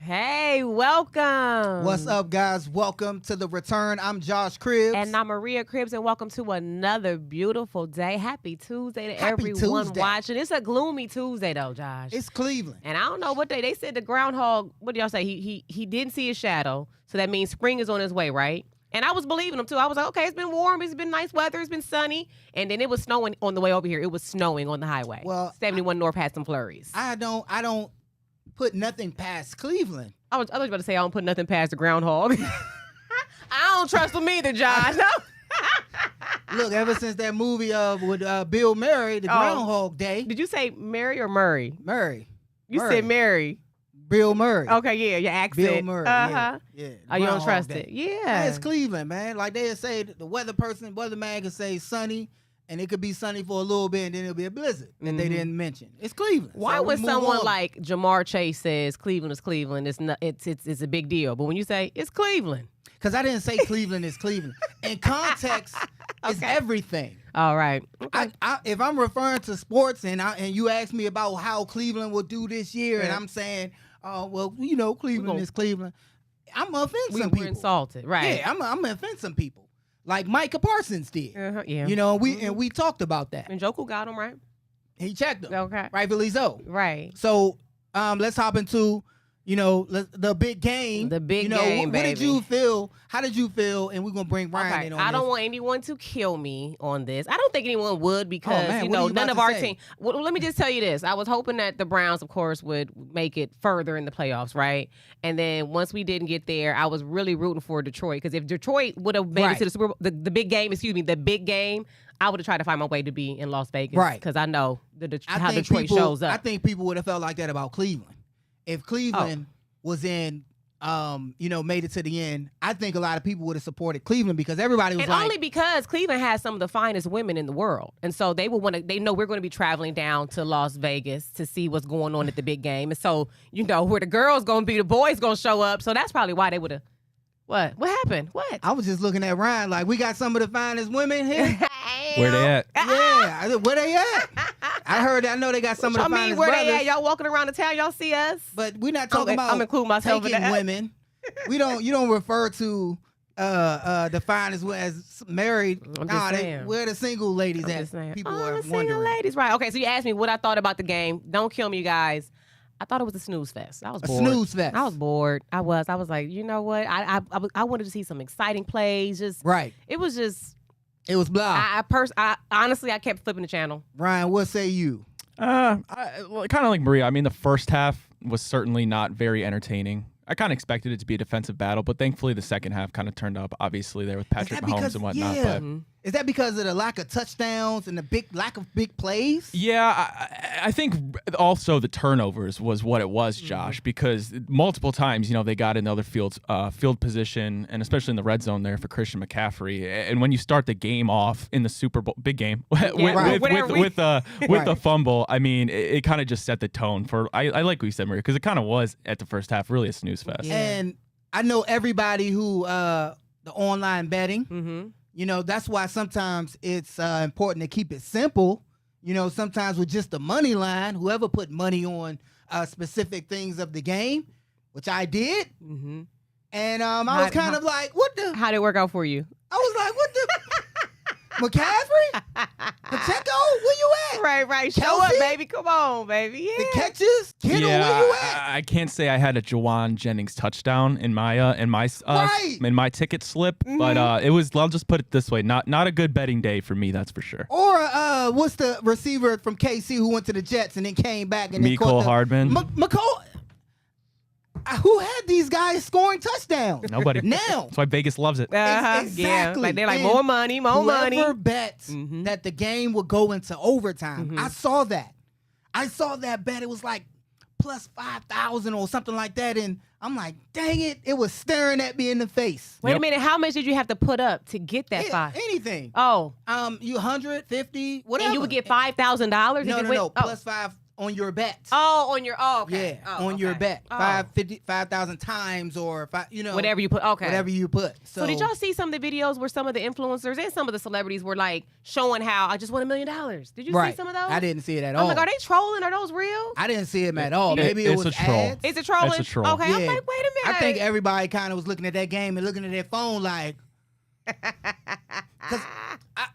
Hey, welcome. What's up, guys? Welcome to the return. I'm Josh Cribbs. And I'm Maria Cribbs, and welcome to another beautiful day. Happy Tuesday to everyone watching. It's a gloomy Tuesday, though, Josh. It's Cleveland. And I don't know what they said the groundhog, what do y'all say? He didn't see his shadow, so that means spring is on his way, right? And I was believing him, too. I was like, okay, it's been warm. It's been nice weather. It's been sunny. And then it was snowing on the way over here. It was snowing on the highway. Well, 71 North had some flurries. I don't put nothing past Cleveland. I was about to say I don't put nothing past the groundhog. I don't trust him either, Josh. Look, ever since that movie with Bill Murray, the Groundhog Day. Did you say Mary or Murray? Murray. You said Mary. Bill Murray. Okay, yeah, your accent. Bill Murray. Yeah. Oh, you don't trust it? Yeah. It's Cleveland, man. Like they say, the weatherman can say sunny, and it could be sunny for a little bit, and then it'll be a blizzard that they didn't mention. It's Cleveland. Why would someone like Jamar Chase says Cleveland is Cleveland? It's a big deal. But when you say it's Cleveland, because I didn't say Cleveland is Cleveland. And context is everything. All right. Okay. If I'm referring to sports and you ask me about how Cleveland will do this year, and I'm saying, Cleveland is Cleveland, I'm gonna offend some people. We're insulted, right? Yeah, I'm gonna offend some people, like Micah Parsons did. Yeah. You know, we talked about that. And Joku got him right. He checked him. Okay. Rightfully so. Right. So let's hop into the big game. The big game, baby. What did you feel? How did you feel? And we're going to bring Ryan in on this. I don't want anyone to kill me on this. I don't think anyone would because, none of our team. Well, let me just tell you this. I was hoping that the Browns, of course, would make it further in the playoffs, right? And then once we didn't get there, I was really rooting for Detroit because if Detroit would have made it to the Super Bowl, the big game, the big game, I would have tried to find my way to be in Las Vegas. Right. Because I know how Detroit shows up. I think people would have felt like that about Cleveland. If Cleveland was in, made it to the end, I think a lot of people would have supported Cleveland because everybody was and only because Cleveland has some of the finest women in the world. And so they would want to, they know we're going to be traveling down to Las Vegas to see what's going on at the big game. And so, where the girls going to be, the boys going to show up. So that's probably why they would have. What happened? What? I was just looking at Ryan like, we got some of the finest women here. Where they at? Yeah, where they at? I know they got some of the finest where brothers. They at? Y'all walking around the town, y'all see us? But we're not talking about I'm including myself taking in that. women. You don't refer to the finest as married. I'm just saying. Where the single ladies at? People are the single wondering. ladies, right? Okay, so you asked me what I thought about the game. Don't kill me, you guys. I thought it was a snooze fest. I was bored. A snooze fest. I was bored. I was like, you know what? I wanted to see some exciting plays. Right. It was just. It was blah. Honestly, I kept flipping the channel. Ryan, what say you? Kind of like Maria. I mean, the first half was certainly not very entertaining. I kind of expected it to be a defensive battle, but thankfully the second half kind of turned up, obviously, there with Patrick Mahomes and whatnot. Yeah. But is that because of the lack of touchdowns and the lack of big plays? Yeah, I think also the turnovers was what it was, Josh, because multiple times, they got in other field position, and especially in the red zone there for Christian McCaffrey. And when you start the game off in the Super Bowl, big game, with a fumble, I mean, it kind of just set the tone for, I like what you said, Maria, because it kind of was at the first half really a snooze fest. Yeah. And I know everybody who, the online betting, that's why sometimes it's important to keep it simple. Sometimes with just the money line, whoever put money on specific things of the game, which I did. Mm-hmm. And I was kind of like, what the? How'd it work out for you? I was like, what the? McCaffrey? Pacheco? Where you at? Right. Show up, baby. Come on, baby. Yeah. The catches? Kittle, where you at? I can't say I had a Jawan Jennings touchdown in my ticket slip, but it was. I'll just put it this way: not a good betting day for me, that's for sure. Or what's the receiver from KC who went to the Jets and then came back and Mecole Hardman? Mecole. Who had these guys scoring touchdowns? Nobody. Now. That's why Vegas loves it. Exactly. Yeah. Like they're like, more money. Whoever bets that the game would go into overtime. I saw that. Bet. It was like plus 5,000 or something like that. And I'm like, dang it. It was staring at me in the face. Wait a minute. How much did you have to put up to get that five? Anything. Oh. You 150, whatever. And you would get $5,000? No. Plus 5. on your bet. Oh, on your okay. Yeah, oh, on okay. your bet. Oh. 5,000 times or whatever you put. Okay. Whatever you put. So did y'all see some of the videos where some of the influencers and some of the celebrities were like showing how I just won $1 million? Did you see some of those? I didn't see it at all. I'm like, are they trolling? Are those real? I didn't see them at all. Maybe it was a troll. ads. Is it trolling? It's a troll. Okay, Yeah. I'm like, wait a minute. I think everybody kind of was looking at that game and looking at their phone like, because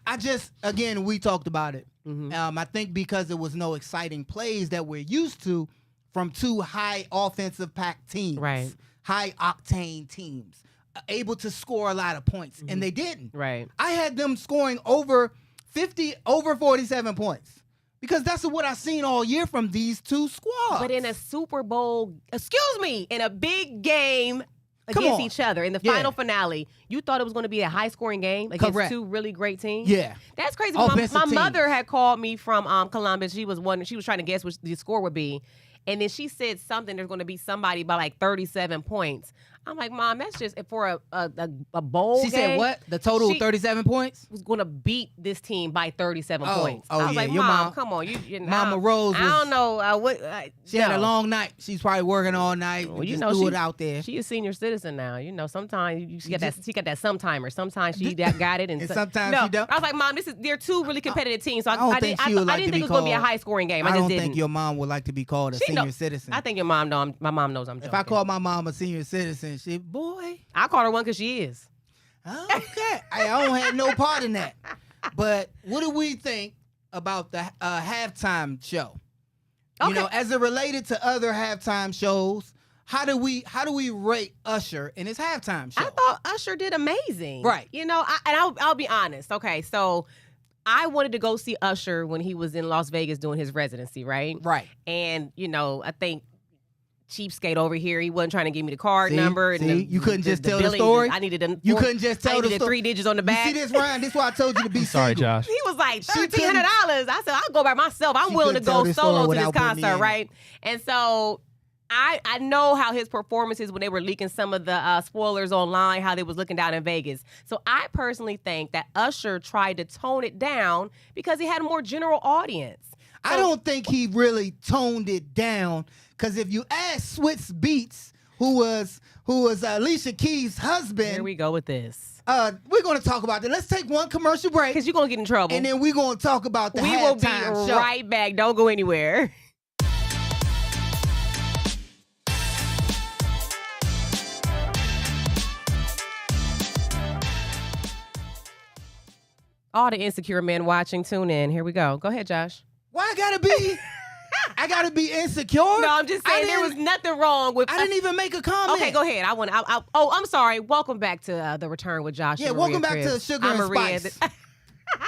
I just, again, we talked about it. Mm-hmm. I think because there was no exciting plays that we're used to from two high offensive packed teams, Right. high octane teams, able to score a lot of points, and they didn't. Right. I had them scoring over 47 points. Because that's what I've seen all year from these two squads. But in a Super Bowl, in a big game against each other, in the final finale, you thought it was going to be a high-scoring game against two really great teams? Yeah. That's crazy. Offensive My teams. mother had called me from Columbus. She was trying to guess what the score would be. And then she said something, there's going to be somebody by like 37 points. I'm like, Mom, that's just for a bowl game. She said what? The total 37 points? Was going to beat this team by 37 points. Oh, I was yeah. like, Your Mom, mom- come on. You Mama Rose I don't know. She had a long night. She's probably working all night. Well, Just threw it out there. She a senior citizen now. Sometimes she got that sometimer. Sometimes she got it, and sometimes she don't. I was like, Mom, they're two really competitive teams. So I don't think she would like I didn't to think be it was going to be a called- high scoring game. I just don't didn't. think your mom would like to be called a senior citizen. I think your mom knows. My mom knows I'm joking. If I call my mom a senior citizen, I call her one because she is. Okay. I don't have no part in that. But what do we think about the halftime show? Okay. You know, as it related to other halftime shows, how do we rate Usher in his halftime show? I thought Usher did amazing. Right. I'll be honest. Okay, so I wanted to go see Usher when he was in Las Vegas doing his residency, right? Right. And, I think cheapskate over here, he wasn't trying to give me the card number. You couldn't just tell the billing. story? I needed You couldn't just tell the story? 3 digits on the back. You see this, Ryan? This is why I told you to be Sorry, single. Josh. He was like She $1,300. I said, I'll go by myself. I'm She willing to couldn't tell go this solo story to this without putting me concert, in it. right? And so I know how his performances, when they were leaking some of the spoilers online, how they was looking down in Vegas. So I personally think that Usher tried to tone it down because he had a more general audience. I don't think he really toned it down, because if you ask Switz Beats, who was Alicia Keys' husband, Here we go with this. we're going to talk about that. Let's take one commercial break, Because you're going to get in trouble. and then we're going to talk about the we will be halftime show. right back. Don't go anywhere. All the insecure men watching, tune in. Here we go. Go ahead, Josh. Why I gotta be insecure? No, I'm just saying there was nothing wrong with. I didn't even make a comment. Okay, go ahead. I'm sorry. Welcome back to The Return with Josh. Yeah, and welcome Maria back Cribs. to Sugar I'm and Maria. Spice.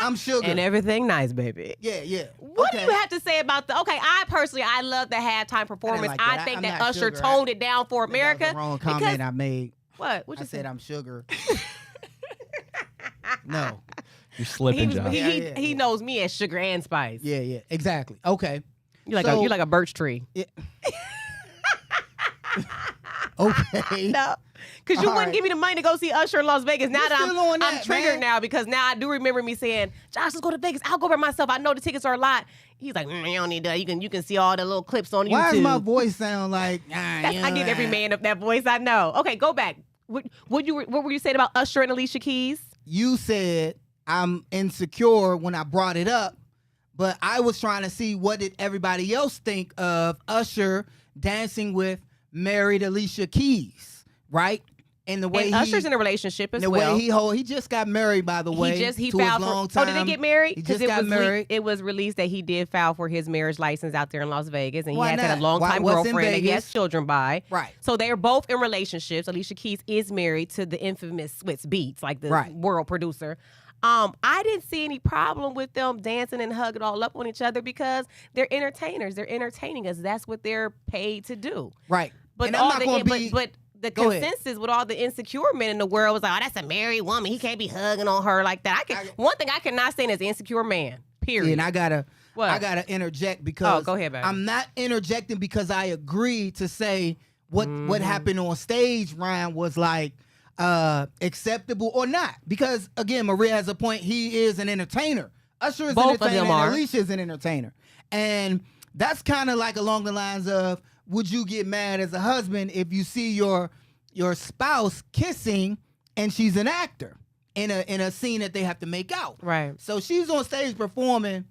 I'm Sugar. And everything nice, baby. Yeah. What Okay. do you have to say about I love the halftime performance. like that. I think I'm that not Usher Sugar. toned it down for That America. was the wrong comment I made. What you I say? said I'm Sugar. No. You're slipping, Josh. He knows me as Sugar and Spice. Yeah. Exactly. Okay. You're like a birch tree. Yeah. Okay. No. Because you All wouldn't right. give me the money to go see Usher in Las Vegas. Now You're that still on I'm that, triggered man. now, because now I do remember me saying, Josh, let's go to Vegas. I'll go by myself. I know the tickets are a lot. He's like, you don't need that. You can see all the little clips on Why YouTube. does my voice sound like? I give every man up that voice. I know. Okay, go back. What were you saying about Usher and Alicia Keys? You said I'm insecure when I brought it up, but I was trying to see what did everybody else think of Usher dancing with married Alicia Keys, right? And the way Usher's in a relationship as the well. way he just got married, by the way. He to filed his long for. Oh, did time. they get married? He just it got was married. It was released that he did file for his marriage license out there in Las Vegas, and Why he had not? a longtime What's in girlfriend that he has Vegas? children by. Right. So they are both in relationships. Alicia Keys is married to the infamous Switz Beats, like the Right. world producer. I didn't see any problem with them dancing and hugging all up on each other because they're entertainers. They're entertaining us. That's what they're paid to do. Right. But and I'm not gonna but, be. but the Go ahead. consensus with all the insecure men in the world was like, oh, that's a married woman. He can't be hugging on her like that. One thing I cannot stand is insecure man. Period. And I gotta What? interject because go ahead, baby. I'm not interjecting because I agree to say what happened on stage, Ryan, was like acceptable or not. Because again, Maria has a point. He is an entertainer. Usher is Both an of them entertainer. are. And Alicia is an entertainer. And that's kind of like along the lines of, would you get mad as a husband if you see your spouse kissing and she's an actor in a scene that they have to make out? Right. So she's on stage performing,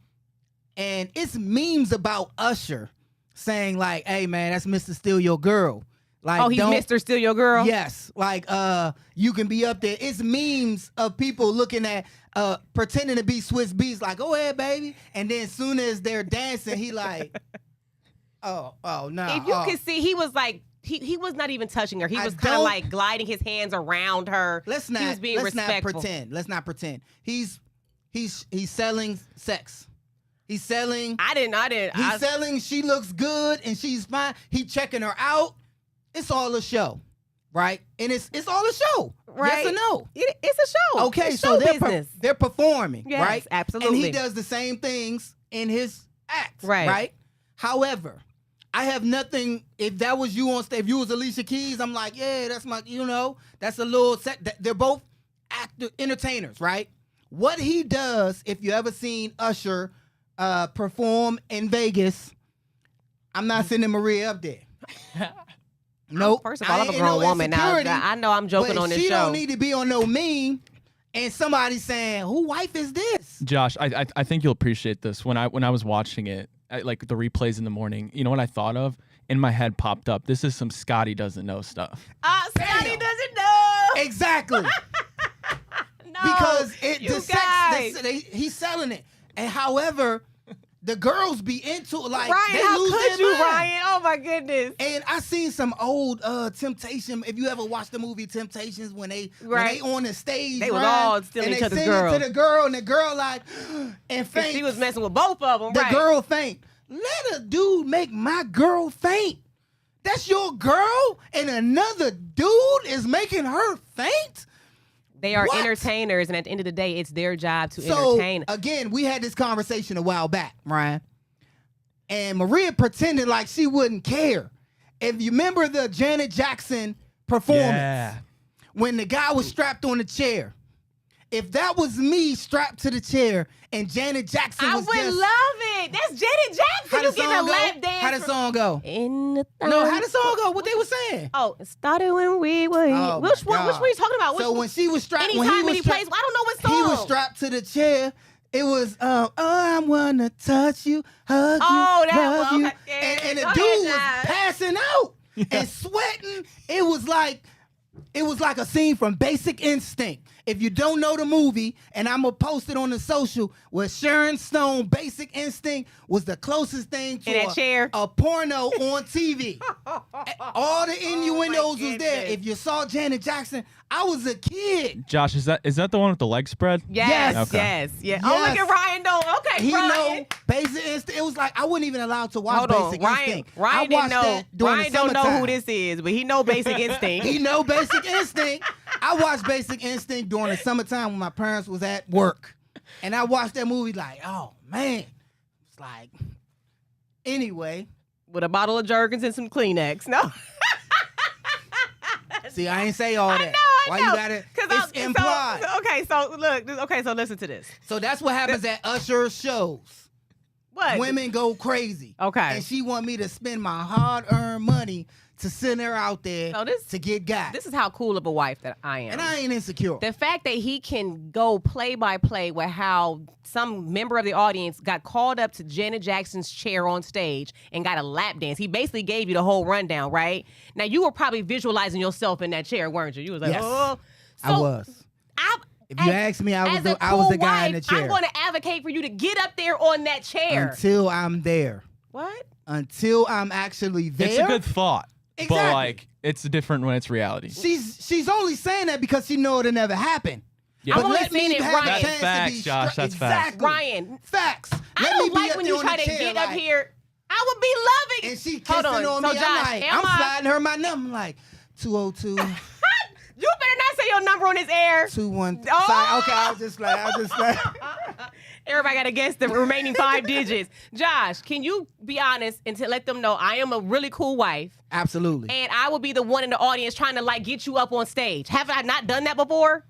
and it's memes about Usher saying like, "Hey man, that's Mr. Steal Your Girl." Like, he's Mr. Steal Your Girl? Yes. Like, you can be up there. It's memes of people looking at, pretending to be Swiss Beats, like, "Go ahead, baby." And then as soon as they're dancing, he like, oh, no. If you could see, he was like, he was not even touching her. He was kind of like gliding his hands around her. He was being respectful. Let's not pretend. He's selling sex. He's selling. I didn't. He's selling. She looks good and she's fine. He checking her out. It's all a show, right? And it's all a show, right? Yes or no? It's a show. Okay, it's so business. they're performing, yes, right? Absolutely. And he does the same things in his act, right? Right. However, I have nothing. If that was you on stage, if you was Alicia Keys, I'm like, yeah, that's my, that's a little set. They're both entertainers, right? What he does, if you ever seen Usher perform in Vegas, I'm not sending Maria up there. Nope. First of all, I'm a grown woman now. I know I'm joking on this show. She don't need to be on no meme and somebody saying, "Who wife is this?" Josh, I think you'll appreciate this. When I was watching it, like the replays in the morning, you know what I thought of? In my head popped up, this is some Scotty doesn't know stuff. Scotty doesn't know. Exactly. No, because he's selling it. And however, the girls be into it, like, Ryan, they how lose could their you, mind. Ryan? Oh my goodness. And I seen some old Temptation. If you ever watched the movie Temptations, when they on the stage, they was all stealing each other's girl. To the girl, and the girl like, and faint. She was messing with both of them. The girl faint. Let a dude make my girl faint. That's your girl, and another dude is making her faint. They are entertainers, and at the end of the day, it's their job to entertain. Again, we had this conversation a while back, Ryan, and Maria pretended like she wouldn't care. If you remember the Janet Jackson performance, when the guy was strapped on the chair, if that was me strapped to the chair and Janet Jackson was I would love it. That's Janet Jackson. You getting a lap dance. How the song go? No, how the song go? What they were saying? Oh, it started when we were. Which one are you talking about? So when she was strapped, anytime, any place. I don't know what song. He was strapped to the chair. It was, I wanna touch you, hug you, love you. Okay. And the dude was passing out and sweating. It was like a scene from Basic Instinct. If you don't know the movie, and I'm going to post it on the social, where Sharon Stone, Basic Instinct, was the closest thing to a porno on TV. All the innuendos was there. If you saw Janet Jackson, I was a kid. Josh, is that the one with the leg spread? Yes. Okay. Yes. Oh, look at Ryan though. Okay, he Ryan. Know Basic Instinct. It was like I wasn't even allowed to watch Basic Instinct. Ryan didn't know. Ryan don't know who this is, but he know Basic Instinct. He know Basic Instinct. I watched Basic Instinct during the summertime when my parents was at work, and I watched that movie like, oh man, it's like. Anyway, with a bottle of Jergens and some Kleenex. No. See, I ain't say all that. I know. Why you got it? It's implied. So listen to this. So that's what happens at Usher shows. What? Women go crazy. Okay. And she want me to spend my hard-earned money to send her out there to get got. This is how cool of a wife that I am. And I ain't insecure. The fact that he can go play by play with how some member of the audience got called up to Janet Jackson's chair on stage and got a lap dance. He basically gave you the whole rundown, right? Now, you were probably visualizing yourself in that chair, weren't you? You was like, yes, oh. So I was. If you ask me, I was the guy in the chair. I'm going to advocate for you to get up there on that chair. Until I'm there. What? Until I'm actually there. It's a good thought. Exactly. But like, it's different when it's reality. She's only saying that because she know it'll never happen. Yeah. I'm only saying it, Ryan. That's facts, Josh. That's facts. Ryan. Facts. I don't like when you try to get up here. I would be loving. And she kissing on me. Josh, I'm sliding her my number. I'm like, 202. You better not say your number on this air. 213. Oh! Okay, I was just like. Everybody got to guess the remaining 5 digits. Josh, can you be honest and to let them know I am a really cool wife? Absolutely. And I will be the one in the audience trying to like get you up on stage. Have I not done that before?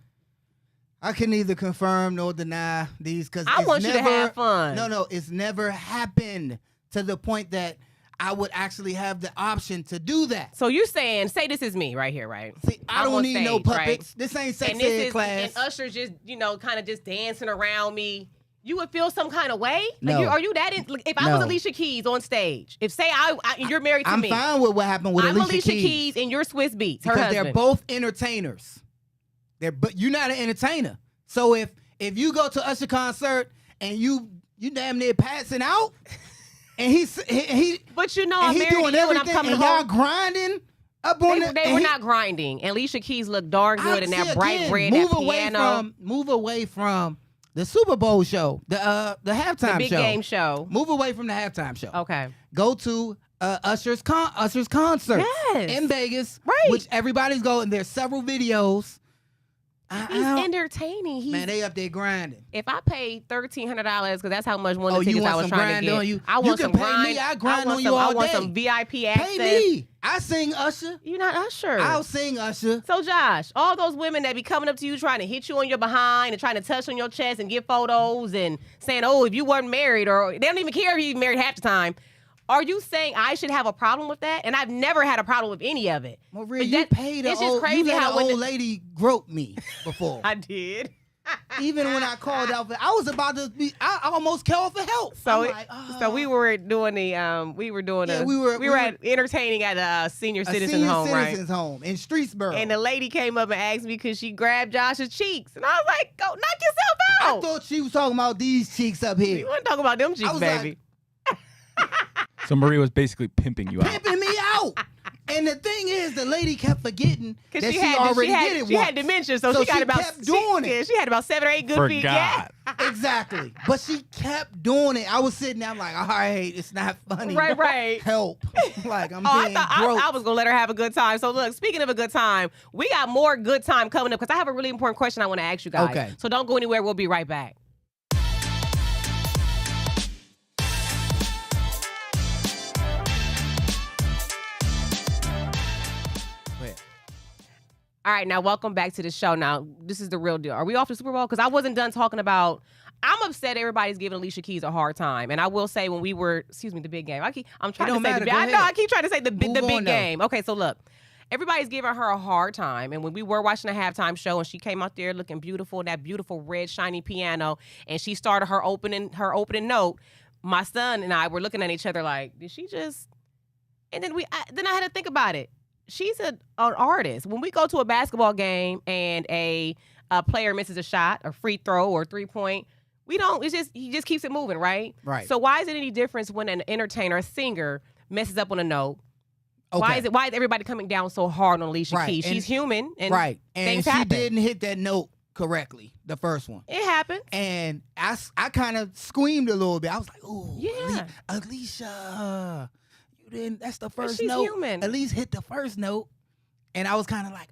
I can neither confirm nor deny these because I want you to have fun. No, it's never happened to the point that I would actually have the option to do that. So you're saying, say this is me right here, right? See, I don't need no puppets. Right? This ain't sex ed class. And Usher just, kind of just dancing around me. You would feel some kind of way? No. Like, are you that if I was Alicia Keys on stage, if say you're married to me. I'm fine with what happened with Alicia Keys and you're Swiss Beats, her because husband. They're both entertainers. But you're not an entertainer. So if you go to Usher concert and you damn near passing out, and he but I'm married to you and I'm coming and home. y'all grinding up on they were not grinding. And Alicia Keys looked darn good in that bright red piano. Move away from the Super Bowl show, the halftime show. The big game show. Move away from the halftime show. Okay. Go to Usher's concert in Vegas, right? Which everybody's going. There's several videos. He's entertaining. Man, they up there grinding. If I paid $1,300, because that's how much one of the tickets I was trying to get. I want some grind. Me, I grind on you all day. I want some VIP access. Pay me. I sing Usher. You're not Usher. I'll sing Usher. So Josh, all those women that be coming up to you trying to hit you on your behind and trying to touch on your chest and get photos and saying, oh, if you weren't married, or they don't even care if you're married half the time. Are you saying I should have a problem with that? And I've never had a problem with any of it. Maria, you paid an old lady grope me before. I did. Even when I called out for, I was about to be, I almost called for help. So we were doing we were at entertaining at a senior citizens home in Streetsboro. And the lady came up and asked me because she grabbed Josh's cheeks, and I was like, "Go knock yourself out." I thought she was talking about these cheeks up here. You wasn't talking about them cheeks, baby. So Marie was basically pimping you out. Pimping me out. And the thing is, the lady kept forgetting that she already did it once. She had dementia, so she kept doing it. Yeah, she had about 7 or 8 good feet. Yeah. Exactly. But she kept doing it. I was sitting there, I'm like, all right, it's not funny. Right. Help. Like, I'm being broke. I was going to let her have a good time. So look, speaking of a good time, we got more good time coming up because I have a really important question I want to ask you guys. Okay. So don't go anywhere. We'll be right back. All right, now welcome back to the show. Now, this is the real deal. Are we off the Super Bowl? Because I wasn't done talking about. I'm upset everybody's giving Alicia Keys a hard time. And I will say when we were, the big game. I'm trying to say I keep trying to say the big game. Okay, so look. Everybody's giving her a hard time. And when we were watching the halftime show and she came out there looking beautiful, that beautiful red shiny piano, and she started her opening note, my son and I were looking at each other like, did she just? And then I had to think about it. She's an artist. When we go to a basketball game and a player misses a shot, a free throw, or 3-point, we don't. He just keeps it moving, right? Right. So why is it any difference when an entertainer, a singer, messes up on a note? Okay. Why is everybody coming down so hard on Alicia Keys? She's human, and things happen. She didn't hit that note correctly, the first one. It happened. And I kind of screamed a little bit. I was like, "Oh, yeah, Alicia." That's the first she's note. Human. At least hit the first note. And I was kind of like,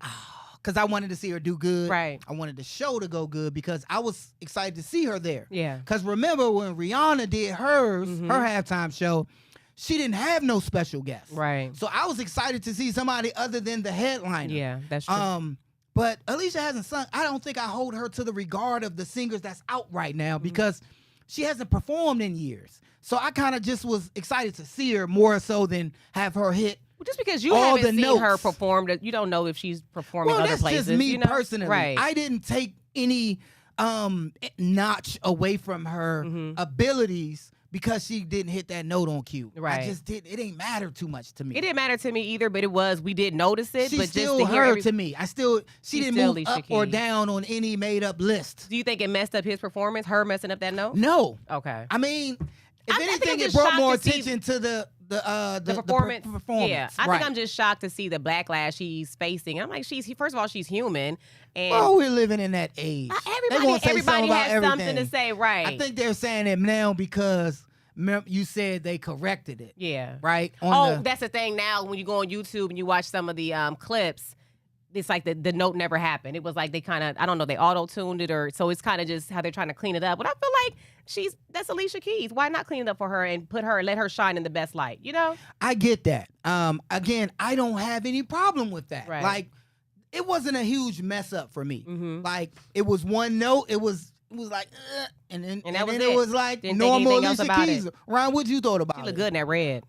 because I wanted to see her do good. Right. I wanted the show to go good because I was excited to see her there. Yeah. Because remember when Rihanna did hers, her halftime show, she didn't have no special guests. Right. So I was excited to see somebody other than the headliner. Yeah, that's true. But Alicia hasn't sung. I don't think I hold her to the regard of the singers that's out right now because she hasn't performed in years. So I kind of just was excited to see her more so than have her hit. Well, just because you haven't seen her perform, you don't know if she's performing other places. That's just me personally. Right. I didn't take any notch away from her abilities because she didn't hit that note on cue. Right. I just didn't. It didn't matter too much to me. It didn't matter to me either, but we did notice it. She's but still just to hear her to me. She didn't move Alicia up or Keys. down on any made up list. Do you think it messed up his performance? Her messing up that note? No. Okay. I mean, if I anything, think it brought more attention to the performance. Yeah, I think I'm just shocked to see the backlash she's facing. I'm like, first of all, she's human. And we're living in that age. Everybody has something to say, right? I think they're saying it now because you said they corrected it. Yeah. Right? That's the thing now. When you go on YouTube and you watch some of the clips, it's like the note never happened. It was like they kind of, I don't know, they auto-tuned it so it's kind of just how they're trying to clean it up. But I feel like that's Alicia Keys. Why not clean it up for her and let her shine in the best light, you know? I get that. Again, I don't have any problem with that. Right. Like, it wasn't a huge mess up for me. Like, it was one note. It was was like, and then was it was like Didn't normal think anything Alicia else Keys. Ryan, what you thought about She it? look good in that red.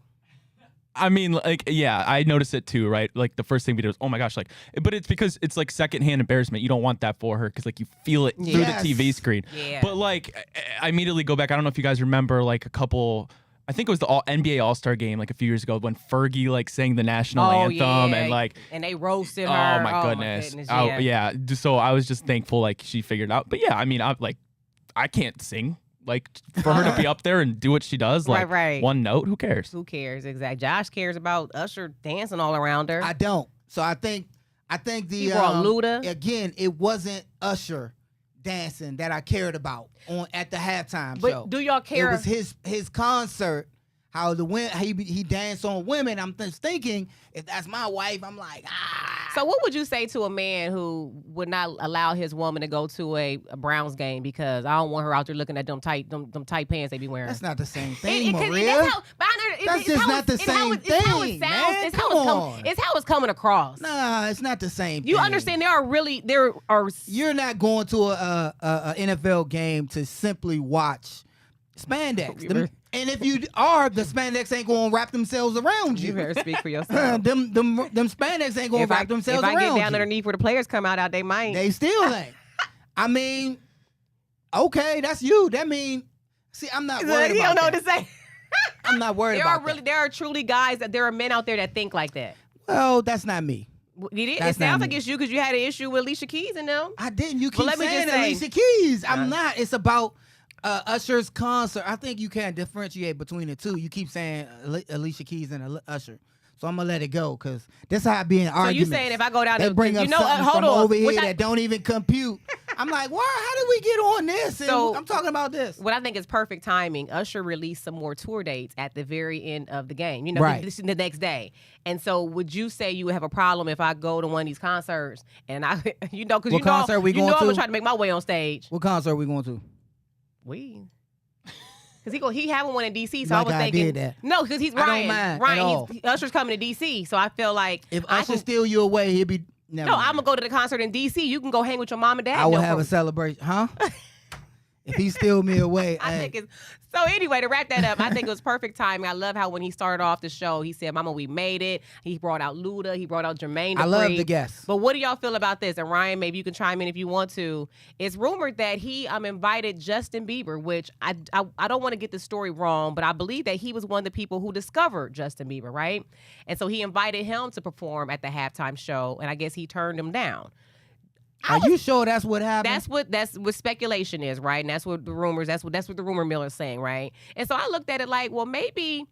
I mean, like, yeah, I noticed it too, right? Like, the first thing we did was, oh my gosh, like, but it's because it's like secondhand embarrassment. You don't want that for her because, like, you feel it through the TV screen. Yeah. But, like, I immediately go back. I don't know if you guys remember, like, I think it was the NBA All-Star game, like, a few years ago when Fergie, like, sang the national anthem and, like, and they roasted her. Oh, my goodness. Yeah. So I was just thankful, like, she figured it out. But, yeah, I mean, I can't sing. Like, for her to be up there and do what she does, like, one note, who cares? Who cares? Exactly. Josh cares about Usher dancing all around her. I don't. So I think the He brought Luda. Again, it wasn't Usher dancing that I cared about at the halftime show. But do y'all care? It was his concert. How he danced on women. I'm thinking, if that's my wife, I'm like, So what would you say to a man who would not allow his woman to go to a Browns game because I don't want her out there looking at them tight pants they be wearing? That's not the same thing, Maria. That's just not the same thing, man. It's how it's coming across. Nah, it's not the same thing. You understand? There are. You're not going to a NFL game to simply watch spandex. And if you are, the spandex ain't gonna wrap themselves around you. You better speak for yourself. them spandex ain't gonna wrap themselves around you. If I get down underneath where the players come out, they might. They still ain't. I mean, okay, that's you. That mean, see, I'm not worried about that. He don't know what to say. I'm not worried about that. There are truly guys there are men out there that think like that. Well, that's not me. It sounds like it's you because you had an issue with Alicia Keys and them. I didn't. You keep saying Alicia Keys. I'm not. It's about Usher's concert. I think you can't differentiate between the two. You keep saying Alicia Keys and Usher. So I'm gonna let it go because this how I be in arguments. So you saying if I go down they bring up something from over here that don't even compute. I'm like, why? How did we get on this? And so I'm talking about this. What I think is perfect timing. Usher released some more tour dates at the very end of the game. This is the next day. And so, would you say you would have a problem if I go to one of these concerts and I, because what concert we going to? I'm gonna try to make my way on stage. What concert are we going to? Because he having one in DC, so I was thinking. Did that. No, because he's Ryan. I don't mind at all. Usher's coming to DC, so I feel like if Usher steal you away, he'll be. I'm gonna go to the concert in DC. You can go hang with your mom and dad. I will have a celebration, huh? If he steal me away, I think it's so. Anyway, to wrap that up, I think it was perfect timing. I love how when he started off the show, he said, "Mama, we made it." He brought out Luda. He brought out Jermaine. I love the guests. But what do y'all feel about this? And Ryan, maybe you can chime in if you want to. It's rumored that he invited Justin Bieber, which I don't want to get the story wrong, but I believe that he was one of the people who discovered Justin Bieber, right? And so he invited him to perform at the halftime show, and I guess he turned him down. Are you sure that's what happened? That's what speculation is, right? And that's what the rumors. That's what the rumor mill is saying, right? And so I looked at it like, well, maybe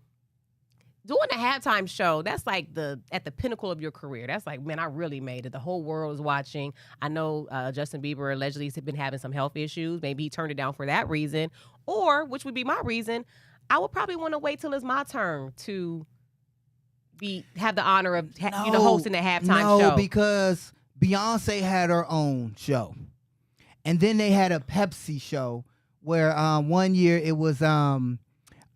doing a halftime show, that's like at the pinnacle of your career. That's like, man, I really made it. The whole world is watching. I know Justin Bieber allegedly has been having some health issues. Maybe he turned it down for that reason, or which would be my reason. I would probably want to wait till it's my turn to have the honor of hosting a halftime show. No, because Beyonce had her own show, and then they had a Pepsi show where one year it was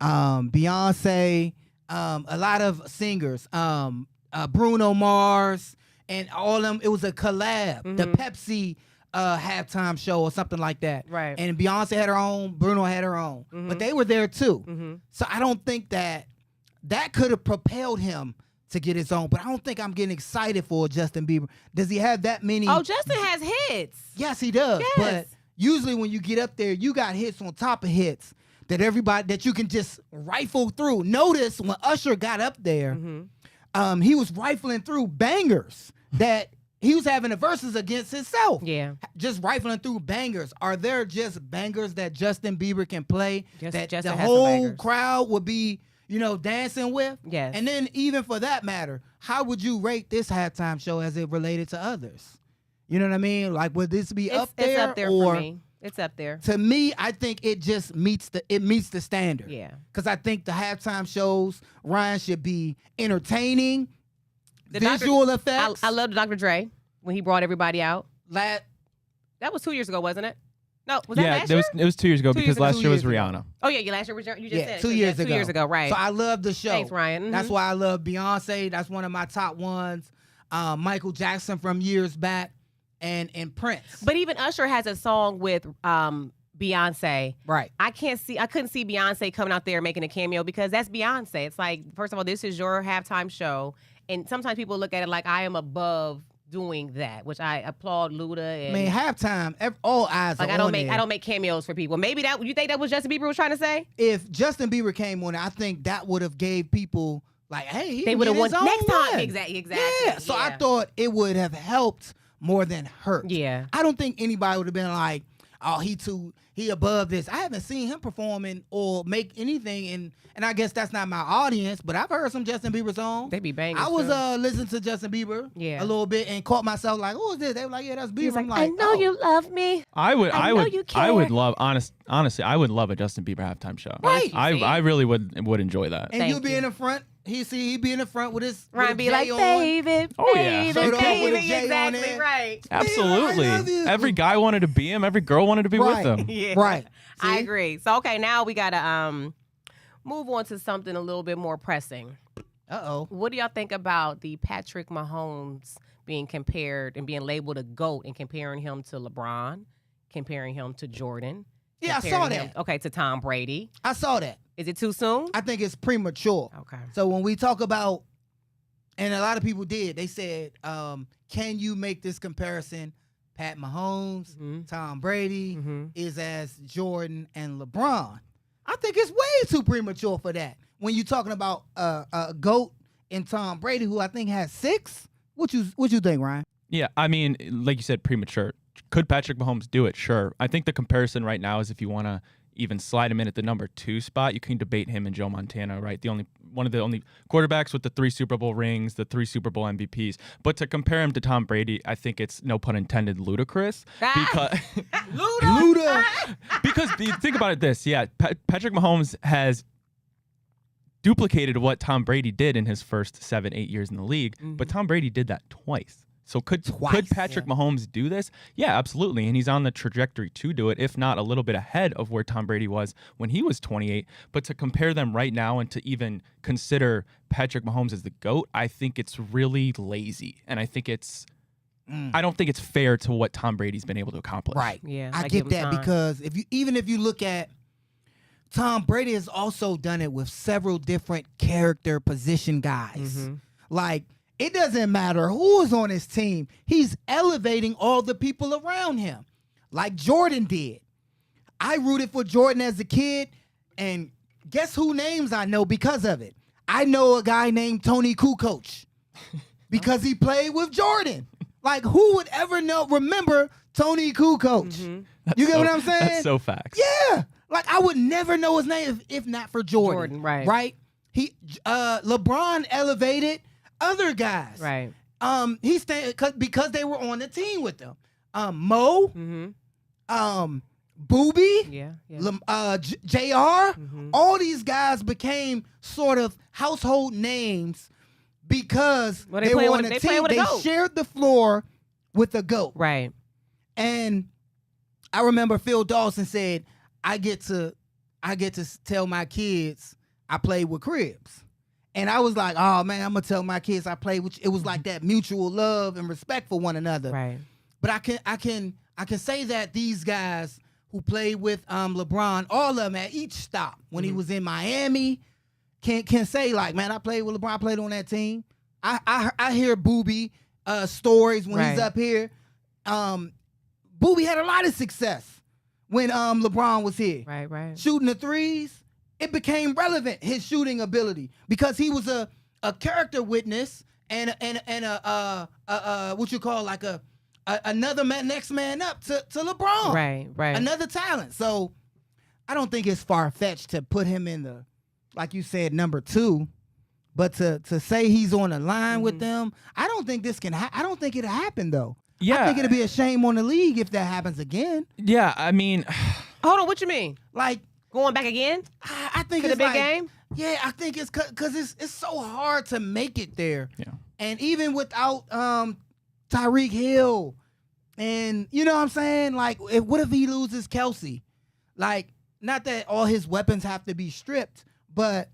Beyonce, a lot of singers, Bruno Mars, and all of them. It was a collab, the Pepsi halftime show or something like that. Right. And Beyonce had her own, Bruno had her own, but they were there too. So I don't think that could have propelled him to get his own, but I don't think I'm getting excited for Justin Bieber. Does he have that many? Oh, Justin has hits. Yes, he does. Yes. But usually when you get up there, you got hits on top of hits that you can just rifle through. Notice when Usher got up there, he was rifling through bangers that he was having the verses against himself. Yeah. Just rifling through bangers. Are there just bangers that Justin Bieber can play that Justin the whole crowd would be dancing with? Yes. And then even for that matter, how would you rate this halftime show as it related to others? You know what I mean? Like, would this be up there? It's up there or, for me. It's up there. To me, I think it just meets the standard. Yeah. Because I think the halftime shows, Ryan, should be entertaining, visual effects. I love Dr. Dre when he brought everybody out. That was 2 years ago, wasn't it? No, was that last year? Yeah, it was 2 years ago because last year was Rihanna. Oh, yeah, last year was you just said it. 2 years ago. 2 years ago, right. So I love the show. Thanks, Ryan. That's why I love Beyonce. That's one of my top ones. Michael Jackson from years back and Prince. But even Usher has a song with Beyonce. Right. I couldn't see Beyonce coming out there making a cameo because that's Beyonce. It's like, first of all, this is your halftime show. And sometimes people look at it like I am above doing that, which I applaud Luda. And, I mean, halftime, all eyes like are on there. I don't make cameos for people. Maybe you think that was Justin Bieber was trying to say? If Justin Bieber came on, I think that would have gave people like, hey, they would have won next time. Run. Exactly. Yeah. So I thought it would have helped more than hurt. Yeah. I don't think anybody would have been like, oh, he above this. I haven't seen him performing or make anything, and I guess that's not my audience, but I've heard some Justin Bieber songs. They be banging. I was listening to Justin Bieber a little bit and caught myself like, who is this? They were like, yeah, that's Bieber. I'm like, I know you love me. I would love honestly, I would love a Justin Bieber halftime show. Right. I really would enjoy that. And you'll be in the front. He'd be in the front with his Ryan be J like, on. baby, Oh, yeah. baby, Shirt off with a J on exactly it. right. Absolutely. I love you. Every guy wanted to be him. Every girl wanted to be with him. Yeah. Right. I See? agree. So okay, now we gotta move on to something a little bit more pressing. Uh-oh. What do y'all think about the Patrick Mahomes being compared and being labeled a GOAT and comparing him to LeBron, comparing him to Jordan? Yeah, I saw that. Okay, to Tom Brady. I saw that. Is it too soon? I think it's premature. Okay. So when we talk about, and a lot of people did, they said, can you make this comparison? Pat Mahomes, Tom Brady is as Jordan and LeBron. I think it's way too premature for that. When you're talking about a GOAT and Tom Brady, who I think has 6. What you think, Ryan? Yeah, I mean, like you said, premature. Could Patrick Mahomes do it? Sure. I think the comparison right now is if you want to even slide him in at the number 2 spot, you can debate him and Joe Montana, right? One of the only quarterbacks with the 3 Super Bowl rings, the 3 Super Bowl MVPs. But to compare him to Tom Brady, I think it's, no pun intended, ludicrous. Because because think about it this, yeah, Patrick Mahomes has duplicated what Tom Brady did in his first 7-8 years in the league, but Tom Brady did that twice. So could Patrick Mahomes do this? Yeah, absolutely. And he's on the trajectory to do it, if not a little bit ahead of where Tom Brady was when he was 28. But to compare them right now and to even consider Patrick Mahomes as the GOAT, I think it's really lazy. And I think I don't think it's fair to what Tom Brady's been able to accomplish. Right. Yeah. I get that because even if you look at Tom Brady has also done it with several different character position guys. Like, it doesn't matter who is on his team. He's elevating all the people around him, like Jordan did. I rooted for Jordan as a kid, and guess who names I know because of it? I know a guy named Tony Kukoc because he played with Jordan. Like, who would ever remember Tony Kukoc? You get what I'm saying? That's so facts. Yeah. Like, I would never know his name if not for Jordan. Right. Right? LeBron elevated other guys. Right. He stayed because they were on the team with them. Mo, Boobie, JR, all these guys became sort of household names because they were on the team. They shared the floor with the GOAT. Right. And I remember Phil Dawson said, I get to tell my kids I played with Cribs. And I was like, oh man, I'm gonna tell my kids I played with you. It was like that mutual love and respect for one another. Right. But I can say that these guys who played with LeBron, all of them at each stop when he was in Miami, can say like, man, I played with LeBron, I played on that team. I hear Boobie stories when he's up here. Boobie had a lot of success when LeBron was here. Right. Shooting the threes. It became relevant, his shooting ability, because he was a character witness and a what you call like another next man up to LeBron. Right. Another talent. So I don't think it's far fetched to put him in the, like you said, number 2, but to say he's on the line with them, I don't think this can. I don't think it'll happen though. Yeah, I think it'll be a shame on the league if that happens again. Yeah, I mean, hold on. What you mean? Like. Going back again? I think to it's the big like, game? Yeah, I think it's because it's so hard to make it there. Yeah. And even without Tyreek Hill, and you know what I'm saying? Like, what if he loses Kelsey? Like, not that all his weapons have to be stripped, but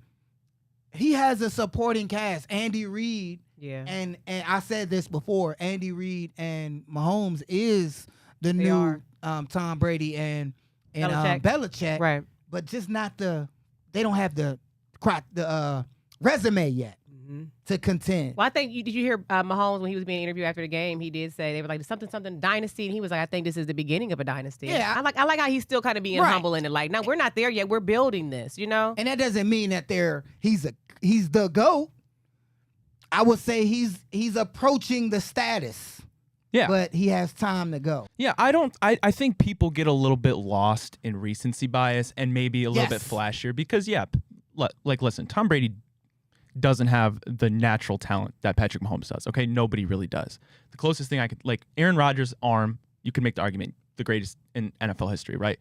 he has a supporting cast. Andy Reid. Yeah. And I said this before, Andy Reid and Mahomes is the new Tom Brady and and Belichick. Right. But just not they don't have the resume yet to contend. Well, I think, did you hear Mahomes when he was being interviewed after the game? He did say, they were like, something dynasty. And he was like, I think this is the beginning of a dynasty. Yeah. I like how he's still kind of being humble in it. Like, no, we're not there yet. We're building this, you know? And that doesn't mean that he's the GOAT. I would say he's approaching the status. Yeah. But he has time to go. Yeah, I think people get a little bit lost in recency bias and maybe a little bit flashier because, listen, Tom Brady doesn't have the natural talent that Patrick Mahomes does. Okay, nobody really does. The closest thing I could, Aaron Rodgers' arm, you can make the argument, the greatest in NFL history, right?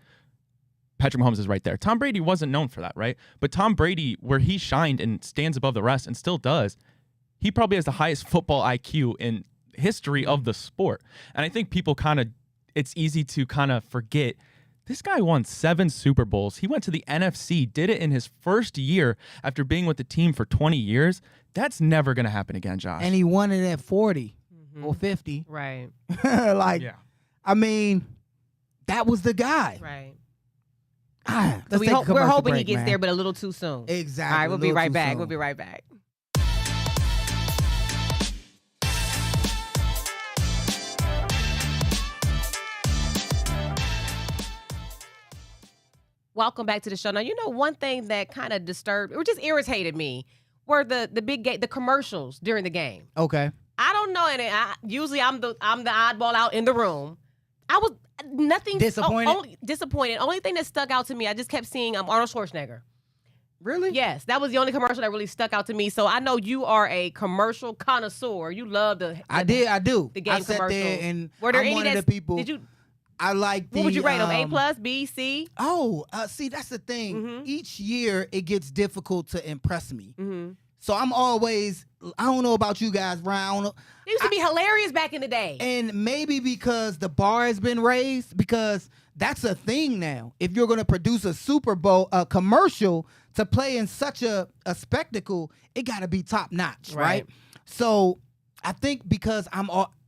Patrick Mahomes is right there. Tom Brady wasn't known for that, right? But Tom Brady, where he shined and stands above the rest and still does, he probably has the highest football IQ in history of the sport. And I think people it's easy to kind of forget this guy won 7 Super Bowls. He went to the NFC, did it in his first year after being with the team for 20 years. That's never going to happen again, Josh. And he won it at 40 or 50. Right. I mean, that was the guy. Right. We're hoping he gets there, but a little too soon. Exactly. All right, we'll be right back. We'll be right back. Welcome back to the show. Now, you know, one thing that kind of disturbed or just irritated me were the big the commercials during the game. Okay. I don't know, and usually I'm the oddball out in the room. I was nothing disappointed. Disappointed. Only thing that stuck out to me, I just kept seeing Arnold Schwarzenegger. Really? Yes, that was the only commercial that really stuck out to me. So I know you are a commercial connoisseur. You love I do. The game I sat commercials. there and were there I'm any one of the people. Did you? I like What would you rate them? A+, B, C? Oh, see, that's the thing. Mm-hmm. Each year, it gets difficult to impress me. Mm-hmm. So I'm always, I don't know about you guys, Brian. I don't know. It used to be hilarious back in the day. And maybe because the bar has been raised, because that's a thing now. If you're going to produce a Super Bowl, a commercial to play in such a spectacle, it got to be top notch, right? So I think because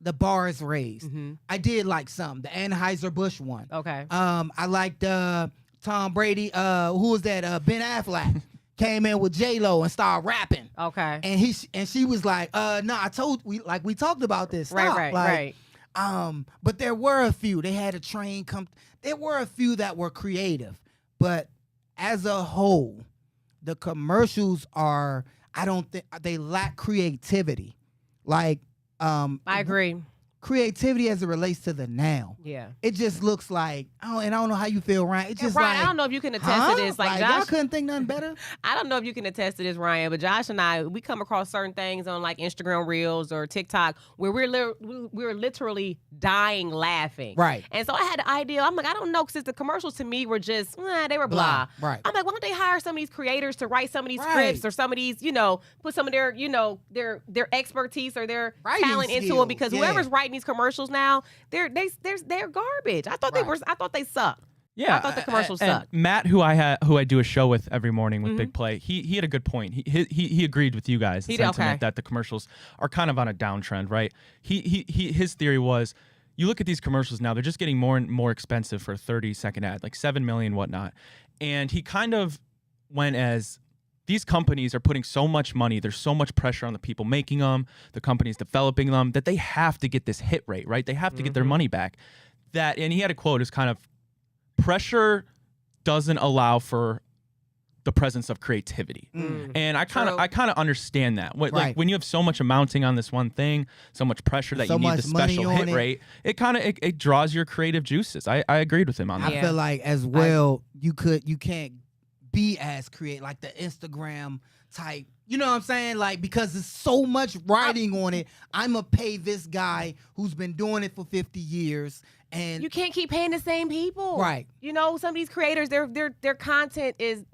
the bar is raised. Mm-hmm. I did like some. The Anheuser-Busch one. Okay. I liked Tom Brady. Who was that? Ben Affleck came in with J-Lo and started rapping. Okay. And she was like, no, we talked about this. Stop. Right. But there were a few. They had a train come. There were a few that were creative. But as a whole, the commercials I don't think they lack creativity. I agree. Creativity as it relates to the now. Yeah. It just looks like, and I don't know how you feel, Ryan. It's just Ryan, I don't know if you can attest to this. Like Josh, y'all couldn't think nothing better? I don't know if you can attest to this, Ryan, but Josh and I, we come across certain things on like Instagram Reels or TikTok where we're literally dying laughing. Right. And so I had the idea, I'm like, I don't know, because the commercials to me were just, they were blah. Right. I'm like, why don't they hire some of these creators to write some of these scripts or some of these, put some of their, their expertise or their writing talent skills. into it, because whoever's writing these commercials now, they're garbage. I thought I thought they sucked. Yeah, I thought the commercials sucked. Matt, who I do a show with every morning with Big Play, he had a good point. He agreed with you guys. The sentiment that the commercials are kind of on a downtrend, right? His theory was, you look at these commercials now, they're just getting more and more expensive for a 30-second ad, like $7 million, whatnot. And he kind of went as, these companies are putting so much money, there's so much pressure on the people making them, the companies developing them, that they have to get this hit rate, right? They have to get their money back. And he had a quote, is kind of, pressure doesn't allow for the presence of creativity. And I kind of understand that. Like when you have so much amounting on this one thing, so much pressure that you need the special hit rate, it draws your creative juices. I agreed with him on that. I feel like as well, you can't be as creative, like the Instagram type. You know what I'm saying? Like, because there's so much writing on it. I'm going to pay this guy who's been doing it for 50 years. And you can't keep paying the same people. Right. Some of these creators, their content is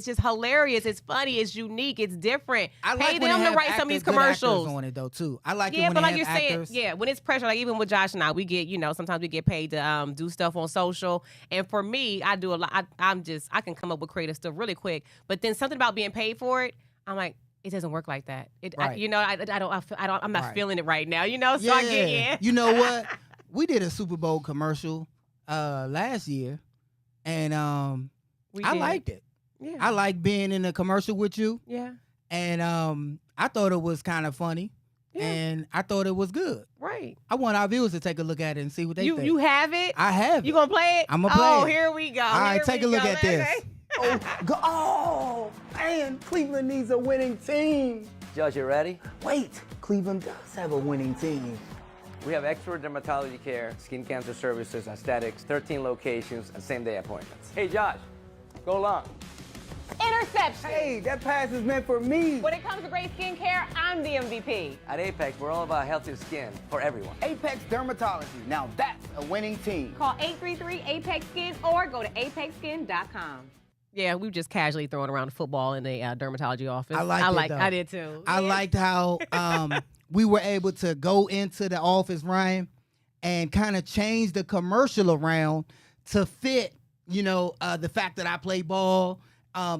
just hilarious. It's funny. It's unique. It's different. I like pay them to write some of these commercials on it though too. I like it when but like they you're have actors. saying, when it's pressure. Like even with Josh and I, we get sometimes we get paid to do stuff on social. And for me, I do a lot. I can come up with creative stuff really quick. But then something about being paid for it, I'm like, it doesn't work like that. I'm not feeling it right now. So I get You know what? We did a Super Bowl commercial last year, and I liked it. Yeah. I like being in a commercial with you. Yeah. And I thought it was kind of funny. Yeah. And I thought it was good. Right. I want our viewers to take a look at it and see what they think. You have it? I have it. You gonna play it? I'm gonna play it. Oh, here we go. All right, take a look at this. Oh, man, Cleveland needs a winning team. Judge, you ready? Wait, Cleveland does have a winning team. We have expert dermatology care, skin cancer services, aesthetics, 13 locations, and same-day appointments. Hey, Josh, go long. Interception. Hey, that pass is meant for me. When it comes to great skincare, I'm the MVP. At Apex, we're all about healthy skin for everyone. Apex Dermatology, now that's a winning team. Call 833-APEX-SKIN or go to apexskin.com. Yeah, we were just casually throwing around the football in the dermatology office. I did too. I liked how we were able to go into the office, Ryan, and kind of change the commercial around to fit, the fact that I play ball.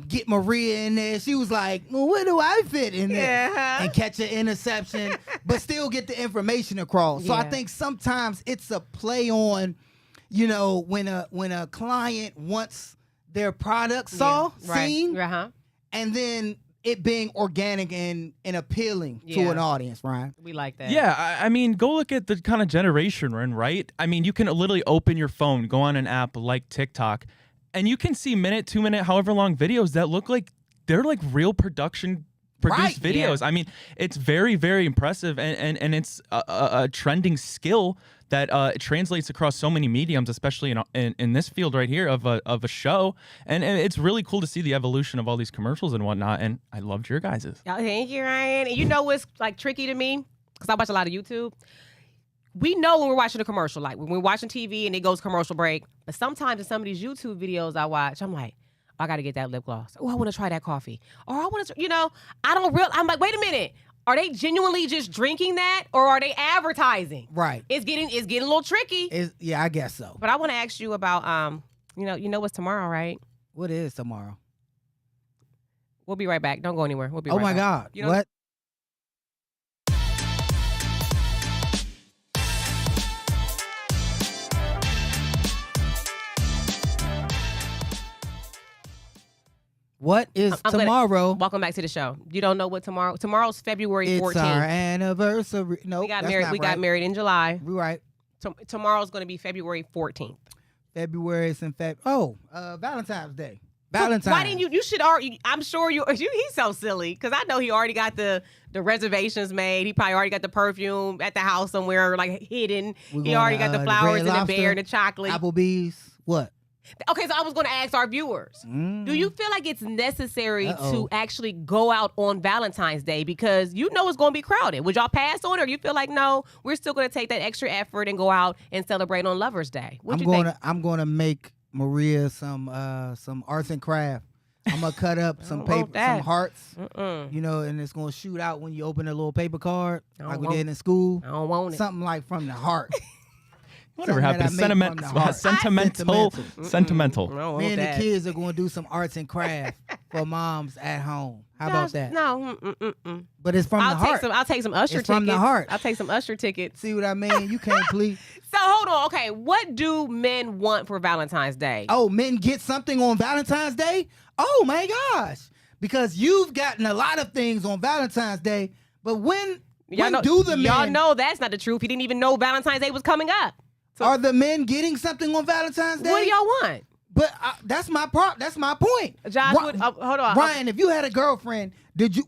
Get Maria in there. She was like, well, where do I fit in there? Yeah. And catch an interception, but still get the information across. So I think sometimes it's a play on, when a client wants their product seen, and then it being organic and appealing to an audience, Ryan. We like that. Yeah, I mean, go look at the kind of generation we're in, right? I mean, you can literally open your phone, go on an app like TikTok, and you can see minute, 2 minute, however long videos that look like they're like real produced videos. Yeah. I mean, it's very, very impressive, and it's a trending skill that translates across so many mediums, especially in this field right here of a show. And it's really cool to see the evolution of all these commercials and whatnot. And I loved your guys's. Oh, thank you, Ryan. And you know what's like tricky to me? Because I watch a lot of YouTube. We know when we're watching a commercial, like when we're watching TV and it goes commercial break. But sometimes in some of these YouTube videos I watch, I'm like, I got to get that lip gloss. Oh, I want to try that coffee. Or I want to, I'm like, wait a minute. Are they genuinely just drinking that, or are they advertising? Right. It's getting a little tricky. Yeah, I guess so. But I want to ask you about, you know what's tomorrow, right? What is tomorrow? We'll be right back. Don't go anywhere. We'll be right back. Oh my God. What? What is tomorrow? Welcome back to the show. You don't know what tomorrow's February 14th. It's our anniversary. No, we got married in July. We're right. Tomorrow's going to be February 14th. February is in Valentine's Day. Valentine. Why didn't you should already, I'm sure he's so silly because I know he already got the reservations made. He probably already got the perfume at the house somewhere like hidden. He already got the flowers and the bear and the chocolate. Applebee's. What? Okay, so I was going to ask our viewers, do you feel like it's necessary to actually go out on Valentine's Day? Because it's going to be crowded. Would y'all pass on it, or you feel like, no, we're still going to take that extra effort and go out and celebrate on Lover's Day? What you think? I'm going to make Maria some arts and craft. I'm going to cut up some paper, some hearts, and it's going to shoot out when you open a little paper card, like we did in school. I don't want it. Something like from the heart. Whatever happened? Sentimental. Me and the kids are going to do some arts and craft for moms at home. How about that? No. But it's from the heart. I'll take some Usher tickets. From the heart. I'll take some Usher tickets. See what I mean? You can't please. So hold on. Okay, what do men want for Valentine's Day? Oh, men get something on Valentine's Day? Oh my gosh. Because you've gotten a lot of things on Valentine's Day, but when do the men? Y'all know that's not the truth. He didn't even know Valentine's Day was coming up. So, are the men getting something on Valentine's Day? What do y'all want? But that's my point. Josh, hold on. Ryan, if you had a girlfriend,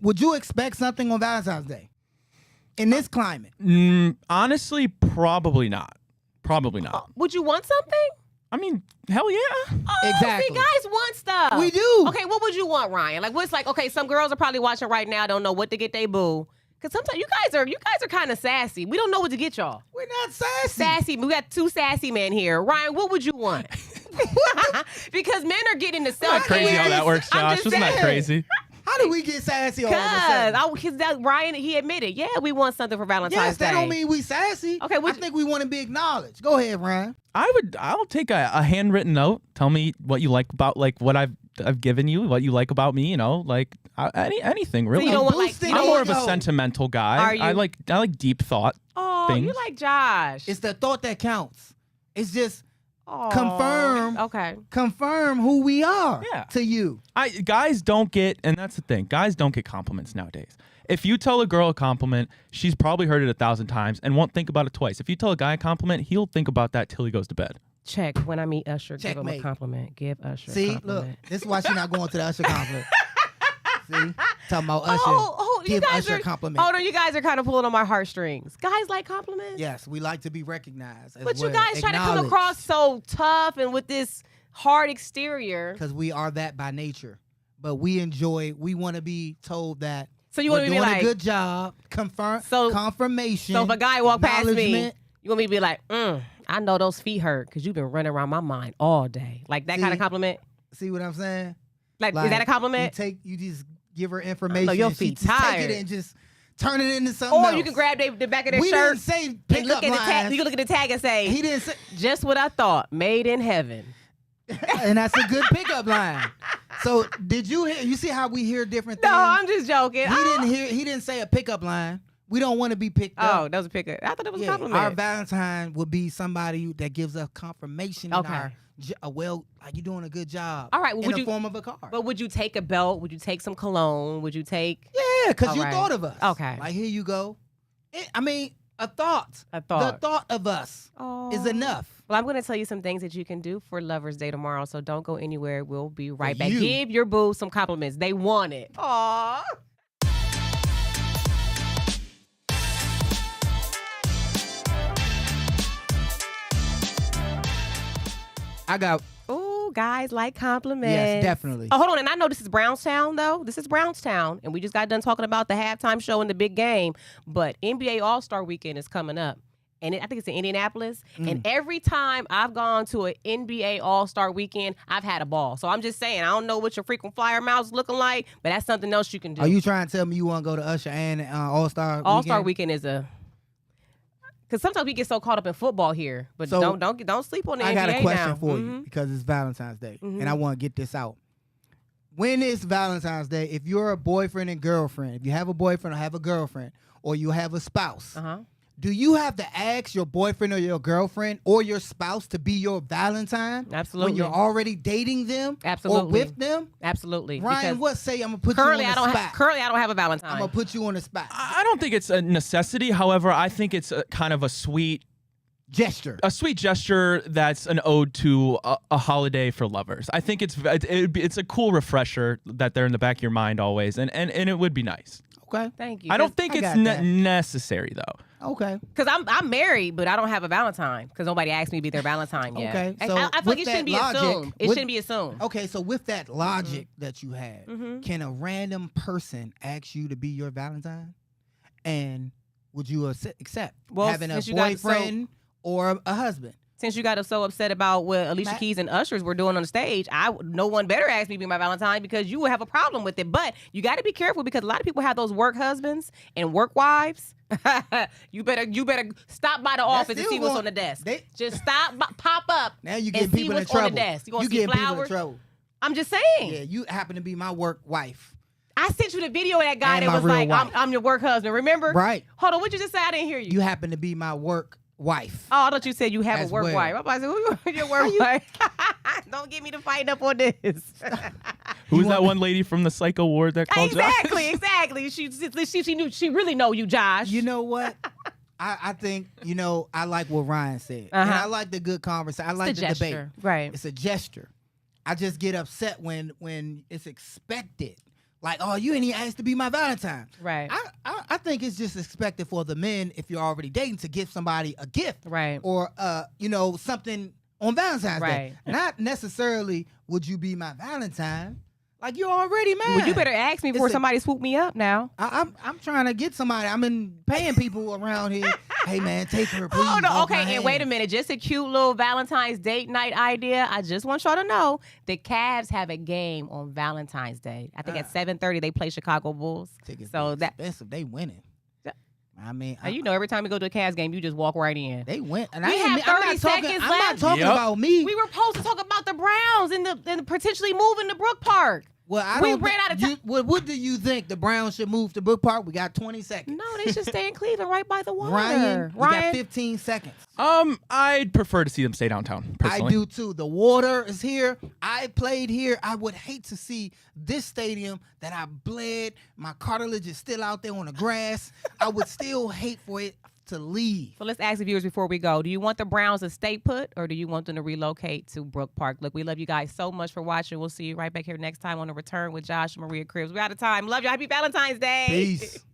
would you expect something on Valentine's Day in this climate? Honestly, probably not. Would you want something? I mean, hell yeah. Oh, exactly. See, guys want stuff. We do. Okay, what would you want, Ryan? Like, what's like? Okay, some girls are probably watching right now, don't know what to get they boo. Because sometimes you guys are kind of sassy. We don't know what to get y'all. We're not sassy. Sassy. We got two sassy men here. Ryan, what would you want? Because men are getting the self. Isn't that crazy how that works, Josh? Isn't that crazy? How do we get sassy all of a sudden? Because Ryan, he admitted, we want something for Valentine's Day. Yes, that don't mean we sassy. Okay, I think we want to be acknowledged. Go ahead, Ryan. I'll take a handwritten note. Tell me what you like about what I've given you, what you like about me, anything really. So you don't want, I'm more of a sentimental guy. Are you? I like deep thought. Oh, things. you like Josh. It's the thought that counts. It's just confirm who we are to you. Guys don't get, and that's the thing, guys don't get compliments nowadays. If you tell a girl a compliment, she's probably heard it 1,000 times and won't think about it twice. If you tell a guy a compliment, he'll think about that till he goes to bed. Check. When I meet Usher, give him a compliment. Give Usher a compliment. Look, this is why she's not going to the Usher compliment. See? Talking about Usher. Give Usher a compliment. Hold on, you guys are kind of pulling on my heartstrings. Guys like compliments? Yes, we like to be recognized. But you guys try to come across so tough and with this hard exterior. Because we are that by nature. But we want to be told that so you want me to be like, a good job, confirmation. So if a guy walk past me, you want me to be like, I know those feet hurt because you've been running around my mind all day. Like that kind of compliment? See what I'm saying? Like is that a compliment? You just give her information. No, your feet tired. Take it and just turn it into something else. Or you can grab the back of their shirt. We didn't say pickup lines. You can look at the tag and say, he didn't say, just what I thought, made in heaven. And that's a good pickup line. So did you hear? You see how we hear different things? No, I'm just joking. He didn't say a pickup line. We don't want to be picked up. Oh, that was a pickup. I thought it was a compliment. Our Valentine would be somebody that gives us confirmation in our like you're doing a good job. All right, in the form of a card. But would you take a belt? Would you take some cologne? Would you take? Yeah, because you thought of us. Okay. Like here you go. A thought. The thought of us is enough. Well, I'm going to tell you some things that you can do for Lover's Day tomorrow, so don't go anywhere. We'll be right back. Give your boo some compliments. They want it. Aww. I got... Ooh, guys like compliments. Yes, definitely. Oh, hold on. And I know this is Brownstown, though. This is Brownstown. And we just got done talking about the halftime show in the big game. But NBA All-Star Weekend is coming up. And I think it's in Indianapolis. And every time I've gone to an NBA All-Star Weekend, I've had a ball. So I'm just saying, I don't know what your frequent flyer mouth is looking like, but that's something else you can do. Are you trying to tell me you want to go to Usher and All-Star Weekend? All-Star Weekend is a... Because sometimes we get so caught up in football here. But don't sleep on the NBA now. I got a question for you because it's Valentine's Day. And I want to get this out. When it's Valentine's Day, if you're a boyfriend and girlfriend, if you have a boyfriend or have a girlfriend, or you have a spouse... Do you have to ask your boyfriend or your girlfriend or your spouse to be your Valentine? Absolutely. When you're already dating them? Absolutely. Or with them? Absolutely. Ryan, what say I'm going to put you on the spot? Currently, I don't have a Valentine. I'm going to put you on the spot. I don't think it's a necessity. However, I think it's a kind of a sweet gesture. A sweet gesture that's an ode to a holiday for lovers. I think it's a cool refresher that they're in the back of your mind always, and it would be nice. Okay. Thank you. I don't think it's necessary, though. Okay. Because I'm married, but I don't have a Valentine because nobody asked me to be their Valentine yet. Okay. So I feel like it shouldn't be assumed. It shouldn't be assumed. Okay, so with that logic that you had, can a random person ask you to be your Valentine? And would you accept having a boyfriend or a husband? Since you got so upset about what Alicia Keys and Ushers were doing on the stage, no one better ask me to be my Valentine because you would have a problem with it. But you got to be careful because a lot of people have those work husbands and work wives. you better stop by the office and see what's on the desk. Just stop, pop up. Now you get people in trouble. On the desk. You want to see flowers? People in trouble. I'm just saying. Yeah, you happen to be my work wife. I sent you the video of that guy that was like, I'm your work husband. Remember? Right. Hold on. What you just say? I didn't hear you. You happen to be my work wife. Oh, I thought you said you have a work wife. I'm about to say, who your work wife? Don't get me to fight up on this. Who's that one lady from the psycho ward that called Exactly. She really know you, Josh. You know what? I think, I like what Ryan said. And I like the good conversation. I like the debate. Right. It's a gesture. I just get upset when it's expected. Like, oh, you ain't even asked to be my Valentine. Right. I think it's just expected for the men, if you're already dating, to give somebody a gift. Right. Or, something on Valentine's Day. Not necessarily, would you be my Valentine? Like, you're already mine. Well, you better ask me before somebody swoop me up now. I'm trying to get somebody. Paying people around here. Hey, man, take her, please. Oh, no. Okay, and wait a minute. Just a cute little Valentine's date night idea. I just want y'all to know the Cavs have a game on Valentine's Day. I think at 7:30 they play Chicago Bulls. Tickets expensive. They winning. Every time we go to a Cavs game, you just walk right in. They win. And we have 30 seconds left. I'm not talking about me. We were supposed to talk about the Browns and the potentially moving to Brook Park. Well, we ran out of time. What do you think? The Browns should move to Brook Park? We got 20 seconds. No, they should stay in Cleveland, right by the water. Ryan, we got 15 seconds. I'd prefer to see them stay downtown, personally. I do too. The water is here. I played here. I would hate to see this stadium that I bled. My cartilage is still out there on the grass. I would still hate for it to leave. So let's ask the viewers before we go. Do you want the Browns to stay put or do you want them to relocate to Brook Park? Look, we love you guys so much for watching. We'll see you right back here next time on The Return with Josh and Maria Cribbs. We're out of time. Love you. Happy Valentine's Day. Peace.